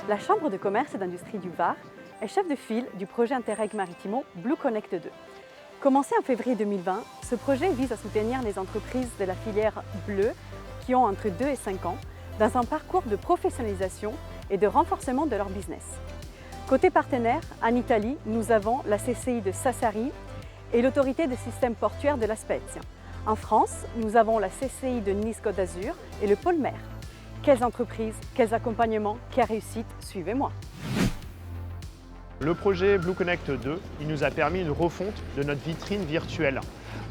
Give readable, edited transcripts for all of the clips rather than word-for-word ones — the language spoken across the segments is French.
La Chambre de commerce et d'industrie du Var est chef de file du projet Interreg Maritimo Blue Connect 2. Commencé en février 2020, ce projet vise à soutenir les entreprises de la filière bleue qui ont entre 2 et 5 ans dans un parcours de professionnalisation et de renforcement de leur business. Côté partenaire, en Italie, nous avons la CCI de Sassari et l'autorité des systèmes portuaires de La Spezia. En France, nous avons la CCI de Nice-Côte d'Azur et le pôle mer. Quelles entreprises, quels accompagnements, quelle réussite, suivez-moi. Le projet Blue Connect 2, il nous a permis une refonte de notre vitrine virtuelle.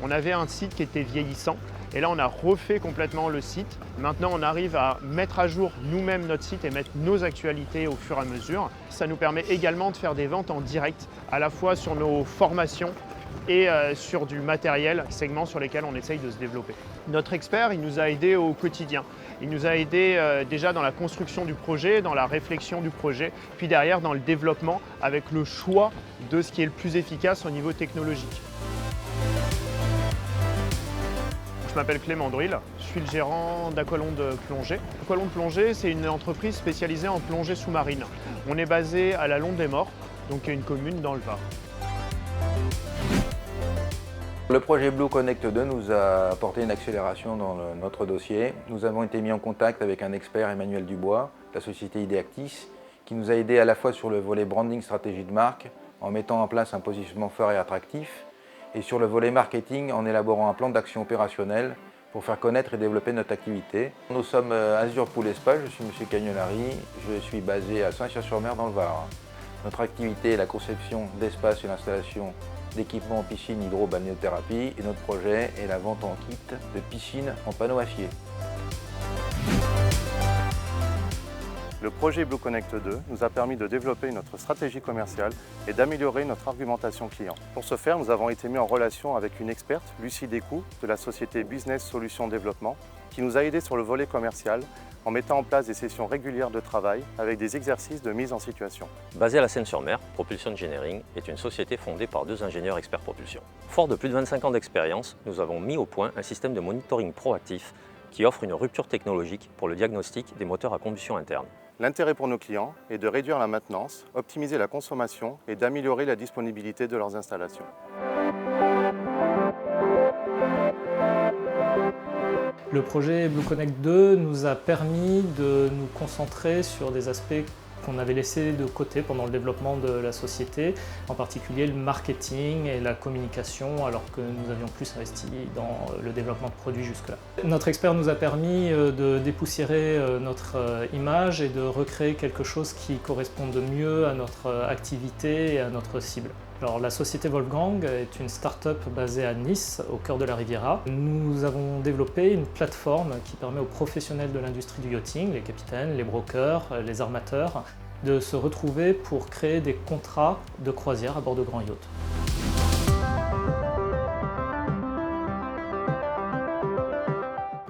On avait un site qui était vieillissant et là on a refait complètement le site. Maintenant on arrive à mettre à jour nous-mêmes notre site et mettre nos actualités au fur et à mesure. Ça nous permet également de faire des ventes en direct, à la fois sur nos formations et sur du matériel, segments sur lesquels on essaye de se développer. Notre expert, il nous a aidés au quotidien. Il nous a aidés déjà dans la construction du projet, dans la réflexion du projet, puis derrière dans le développement avec le choix de ce qui est le plus efficace au niveau technologique. Je m'appelle Clément Druil, je suis le gérant d'Aqualonde Plongée. Aqualonde Plongée, c'est une entreprise spécialisée en plongée sous-marine. On est basé à la Londe des Morts, donc une commune dans le Var. Le projet Blue Connect 2 nous a apporté une accélération dans notre dossier. Nous avons été mis en contact avec un expert, Emmanuel Dubois, de la société Ideactis, qui nous a aidé à la fois sur le volet branding stratégie de marque, en mettant en place un positionnement fort et attractif, et sur le volet marketing, en élaborant un plan d'action opérationnel pour faire connaître et développer notre activité. Nous sommes Azur Pool Spa, je suis M. Cagnolari, je suis basé à Saint-Cyr-sur-Mer dans le Var. Notre activité est la conception d'espaces et l'installation d'équipements en piscine hydro-balnéothérapie et notre projet est la vente en kit de piscine en panneaux acier. Le projet Blue Connect 2 nous a permis de développer notre stratégie commerciale et d'améliorer notre argumentation client. Pour ce faire, nous avons été mis en relation avec une experte, Lucie Descoux, de la société Business Solutions Développement, qui nous a aidés sur le volet commercial en mettant en place des sessions régulières de travail avec des exercices de mise en situation. Basée à la Seine-sur-Mer, Propulsion Engineering est une société fondée par 2 ingénieurs experts propulsion. Fort de plus de 25 ans d'expérience, nous avons mis au point un système de monitoring proactif qui offre une rupture technologique pour le diagnostic des moteurs à combustion interne. L'intérêt pour nos clients est de réduire la maintenance, optimiser la consommation et d'améliorer la disponibilité de leurs installations. Le projet Blue Connect 2 nous a permis de nous concentrer sur des aspects qu'on avait laissés de côté pendant le développement de la société, en particulier le marketing et la communication, alors que nous avions plus investi dans le développement de produits jusque-là. Notre expert nous a permis de dépoussiérer notre image et de recréer quelque chose qui corresponde mieux à notre activité et à notre cible. Alors, la société Wolfgang est une start-up basée à Nice, au cœur de la Riviera. Nous avons développé une plateforme qui permet aux professionnels de l'industrie du yachting, les capitaines, les brokers, les armateurs, de se retrouver pour créer des contrats de croisière à bord de grands yachts.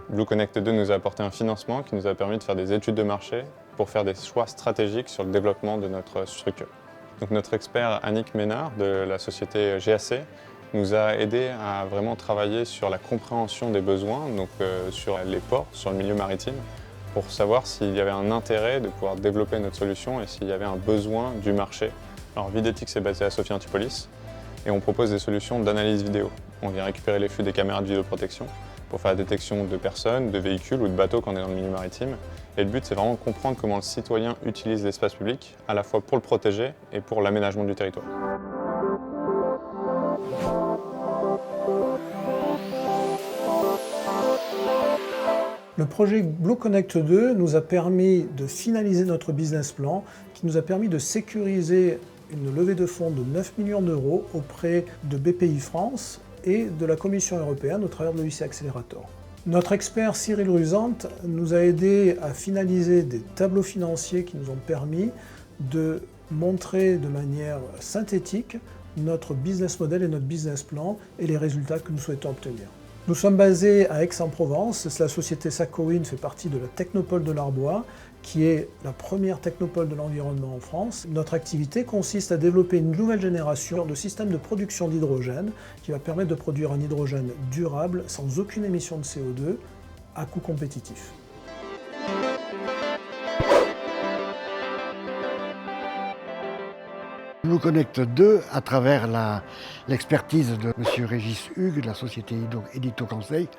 Blue Connect 2 nous a apporté un financement qui nous a permis de faire des études de marché pour faire des choix stratégiques sur le développement de notre structure. Donc notre expert Annick Ménard de la société GAC nous a aidé à vraiment travailler sur la compréhension des besoins, donc sur les ports, sur le milieu maritime, pour savoir s'il y avait un intérêt de pouvoir développer notre solution et s'il y avait un besoin du marché. Alors Videtix est basé à Sophia Antipolis et on propose des solutions d'analyse vidéo. On vient récupérer les flux des caméras de vidéoprotection pour faire la détection de personnes, de véhicules ou de bateaux quand on est dans le milieu maritime. Et le but, c'est vraiment de comprendre comment le citoyen utilise l'espace public, à la fois pour le protéger et pour l'aménagement du territoire. Le projet Blue Connect 2 nous a permis de finaliser notre business plan, qui nous a permis de sécuriser une levée de fonds de 9 millions d'euros auprès de BPI France et de la Commission européenne au travers de l'EIC Accelerator. Notre expert Cyril Rusante nous a aidés à finaliser des tableaux financiers qui nous ont permis de montrer de manière synthétique notre business model et notre business plan et les résultats que nous souhaitons obtenir. Nous sommes basés à Aix-en-Provence, la société Sacoin fait partie de la Technopole de l'Arbois qui est la première technopole de l'environnement en France. Notre activité consiste à développer une nouvelle génération de systèmes de production d'hydrogène qui va permettre de produire un hydrogène durable sans aucune émission de CO2 à coût compétitif. BlueConnect 2, à travers l'expertise de M. Régis Hugues de la société Édito Conseil,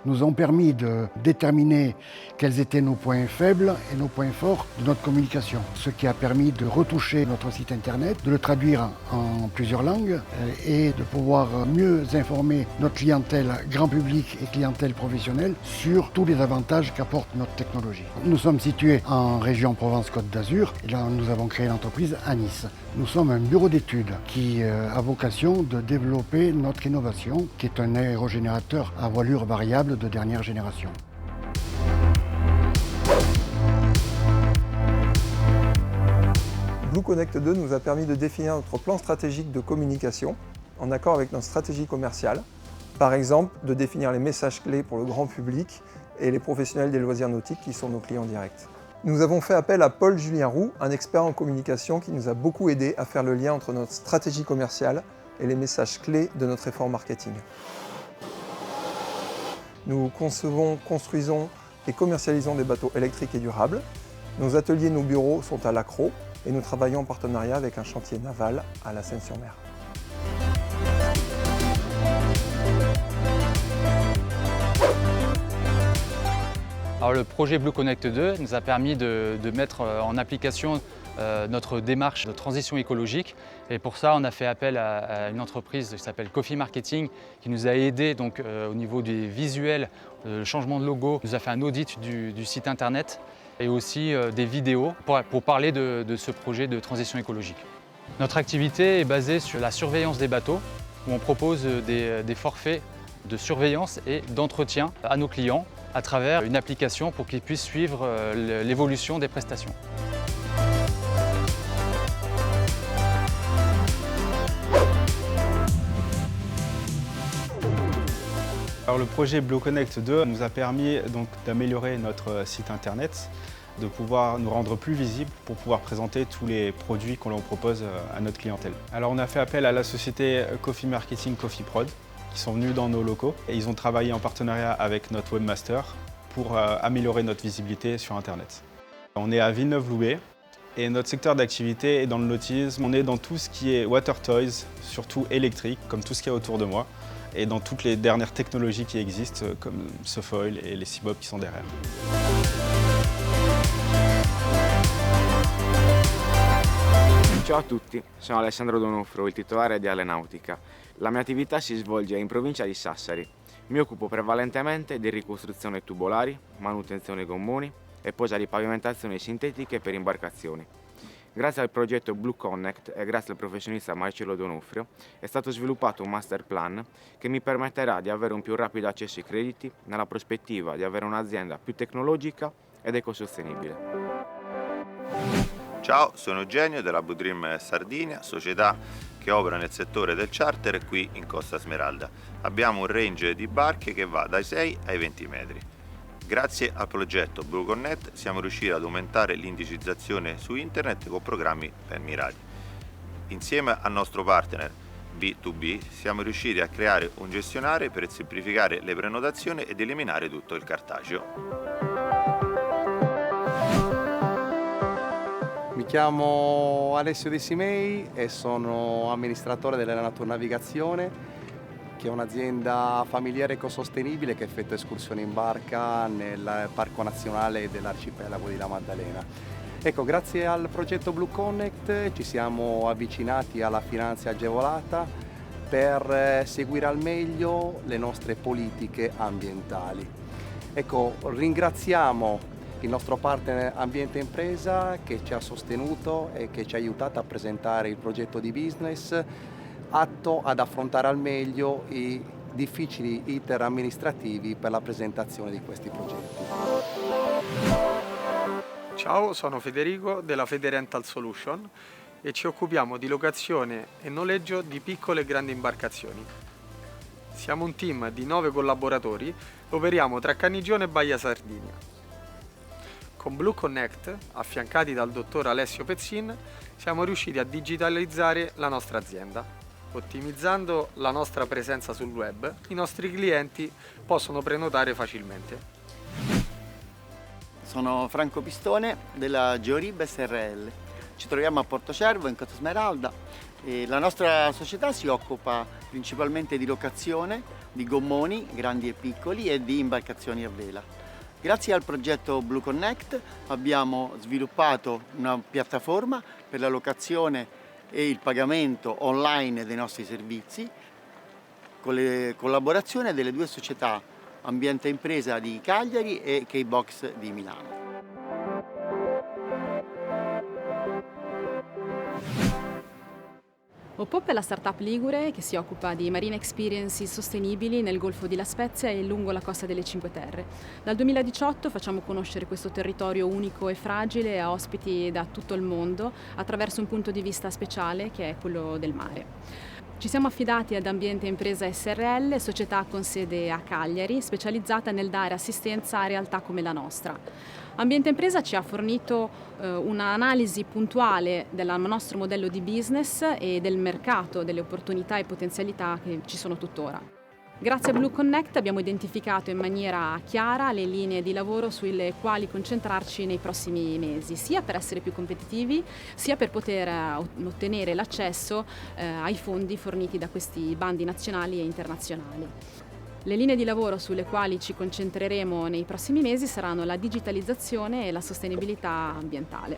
nous ont permis de déterminer quels étaient nos points faibles et nos points forts de notre communication. Ce qui a permis de retoucher notre site internet, de le traduire en plusieurs langues et de pouvoir mieux informer notre clientèle grand public et clientèle professionnelle sur tous les avantages qu'apporte notre technologie. Nous sommes situés en région Provence-Côte d'Azur et là nous avons créé l'entreprise à Nice. Nous sommes un bureau d'études qui a vocation de développer notre innovation qui est un aérogénérateur à voilure variable de dernière génération. BlueConnect 2 nous a permis de définir notre plan stratégique de communication en accord avec notre stratégie commerciale. Par exemple, de définir les messages clés pour le grand public et les professionnels des loisirs nautiques qui sont nos clients directs. Nous avons fait appel à Paul-Julien Roux, un expert en communication qui nous a beaucoup aidé à faire le lien entre notre stratégie commerciale et les messages clés de notre effort marketing. Nous concevons, construisons et commercialisons des bateaux électriques et durables. Nos ateliers et nos bureaux sont à Lacros et nous travaillons en partenariat avec un chantier naval à la Seine-sur-Mer. Alors, le projet BlueConnect 2 nous a permis de mettre en application notre démarche de transition écologique. Et pour ça, on a fait appel à une entreprise qui s'appelle Coffee Marketing, qui nous a aidé donc, au niveau des visuels, le changement de logo, nous a fait un audit du site internet et aussi des vidéos pour parler de ce projet de transition écologique. Notre activité est basée sur la surveillance des bateaux, où on propose des forfaits de surveillance et d'entretien à nos clients à travers une application pour qu'ils puissent suivre l'évolution des prestations. Alors, le projet BlueConnect 2 nous a permis d'améliorer notre site internet, de pouvoir nous rendre plus visibles pour pouvoir présenter tous les produits qu'on leur propose à notre clientèle. Alors on a fait appel à la société Coffee Marketing Coffee Prod qui sont venus dans nos locaux et ils ont travaillé en partenariat avec notre webmaster pour améliorer notre visibilité sur internet. On est à Villeneuve-Loubet et notre secteur d'activité est dans le nautisme. On est dans tout ce qui est water toys, surtout électrique, comme tout ce qu'il y a autour de moi, et dans toutes les dernières technologies qui existent, comme Sofoil et les Seabob qui sont derrière. Ciao a tutti, sono Alessandro Donofrio, il titolare di Alenautica. La mia attività si svolge in provincia di Sassari. Mi occupo prevalentemente di ricostruzione tubolari, manutenzione gommoni e posa di pavimentazioni sintetiche per imbarcazioni. Grazie al progetto BlueConnect e grazie al professionista Marcello Donofrio è stato sviluppato un master plan che mi permetterà di avere un più rapido accesso ai crediti nella prospettiva di avere un'azienda più tecnologica ed ecosostenibile. Ciao, sono Eugenio della Blue Dream Sardinia, società che opera nel settore del charter qui in Costa Smeralda. Abbiamo un range di barche che va dai 6 ai 20 metri. Grazie al progetto BlueConnect siamo riusciti ad aumentare l'indicizzazione su internet con programmi ben mirati. Insieme al nostro partner B2B siamo riusciti a creare un gestionale per semplificare le prenotazioni ed eliminare tutto il cartaceo. Mi chiamo Alessio De Simei e sono amministratore della Naturnavigazione, che è un'azienda familiare ecosostenibile che effettua escursioni in barca nel Parco Nazionale dell'Arcipelago di La Maddalena. Ecco, grazie al progetto BlueConnect ci siamo avvicinati alla finanza agevolata per seguire al meglio le nostre politiche ambientali. Ecco, ringraziamo il nostro partner Ambiente Impresa che ci ha sostenuto e che ci ha aiutato a presentare il progetto di business atto ad affrontare al meglio i difficili iter amministrativi per la presentazione di questi progetti. Ciao, sono Federico della Fede Rental Solution e ci occupiamo di locazione e noleggio di piccole e grandi imbarcazioni. Siamo un team di 9 collaboratori e operiamo tra Cannigione e Baia Sardinia. Con Blue Connect, affiancati dal dottor Alessio Pezzin, siamo riusciti a digitalizzare la nostra azienda. Ottimizzando la nostra presenza sul web, i nostri clienti possono prenotare facilmente. Sono Franco Pistone della Georib SRL. Ci troviamo a Portocervo, in Costa Smeralda. E la nostra società si occupa principalmente di locazione di gommoni, grandi e piccoli, e di imbarcazioni a vela. Grazie al progetto Blue Connect abbiamo sviluppato una piattaforma per la locazione e il pagamento online dei nostri servizi con le collaborazioni delle due società Ambiente Impresa di Cagliari e K-Box di Milano. OPOP è la startup ligure che si occupa di marine experiences sostenibili nel Golfo di La Spezia e lungo la costa delle Cinque Terre. Dal 2018 facciamo conoscere questo territorio unico e fragile a ospiti da tutto il mondo attraverso un punto di vista speciale che è quello del mare. Ci siamo affidati ad Ambiente Impresa SRL, società con sede a Cagliari, specializzata nel dare assistenza a realtà come la nostra. Ambiente Impresa ci ha fornito un'analisi puntuale del nostro modello di business e del mercato, delle opportunità e potenzialità che ci sono tuttora. Grazie a Blue Connect abbiamo identificato in maniera chiara le linee di lavoro sulle quali concentrarci nei prossimi mesi, sia per essere più competitivi, sia per poter ottenere l'accesso ai fondi forniti da questi bandi nazionali e internazionali. Le linee di lavoro sulle quali ci concentreremo nei prossimi mesi saranno la digitalizzazione e la sostenibilità ambientale.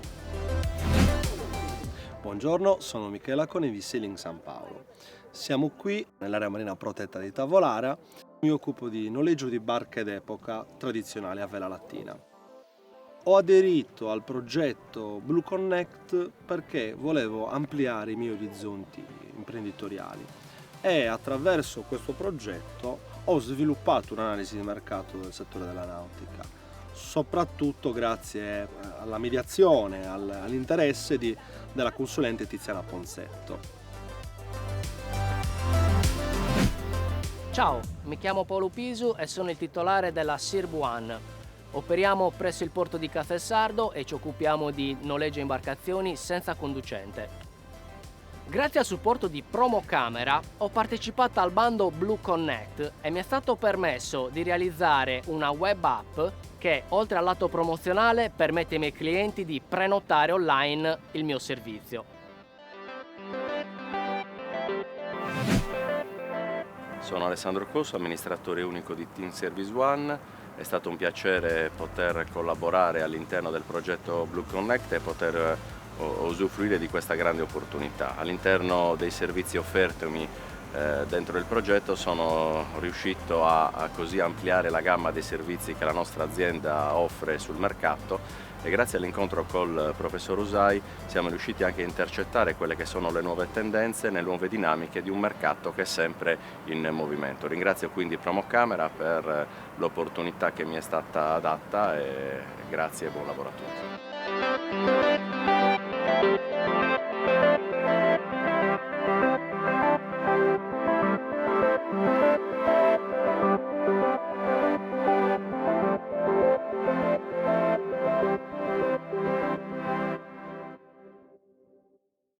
Buongiorno, sono Michela con Evi Sailing San Paolo. Siamo qui nell'area marina protetta di Tavolara. Mi occupo di noleggio di barche d'epoca tradizionali a vela lattina. Ho aderito al progetto Blue Connect perché volevo ampliare i miei orizzonti imprenditoriali e attraverso questo progetto ho sviluppato un'analisi di mercato del settore della nautica, soprattutto grazie alla mediazione, all'interesse della consulente Tiziana Ponzetto. Ciao, mi chiamo Paolo Pisu e sono il titolare della Sirb One. Operiamo presso il porto di Castelsardo e ci occupiamo di noleggio imbarcazioni senza conducente. Grazie al supporto di Promocamera ho partecipato al bando Blue Connect e mi è stato permesso di realizzare una web app che, oltre al lato promozionale, permette ai miei clienti di prenotare online il mio servizio. Sono Alessandro Cosso, amministratore unico di Team Service One. È stato un piacere poter collaborare all'interno del progetto Blue Connect e poter usufruire di questa grande opportunità. All'interno dei servizi offertomi dentro il progetto sono riuscito a così ampliare la gamma dei servizi che la nostra azienda offre sul mercato e grazie all'incontro col professor Usai siamo riusciti anche a intercettare quelle che sono le nuove tendenze, le nuove dinamiche di un mercato che è sempre in movimento. Ringrazio quindi Promocamera per l'opportunità che mi è stata data e grazie e buon lavoro a tutti.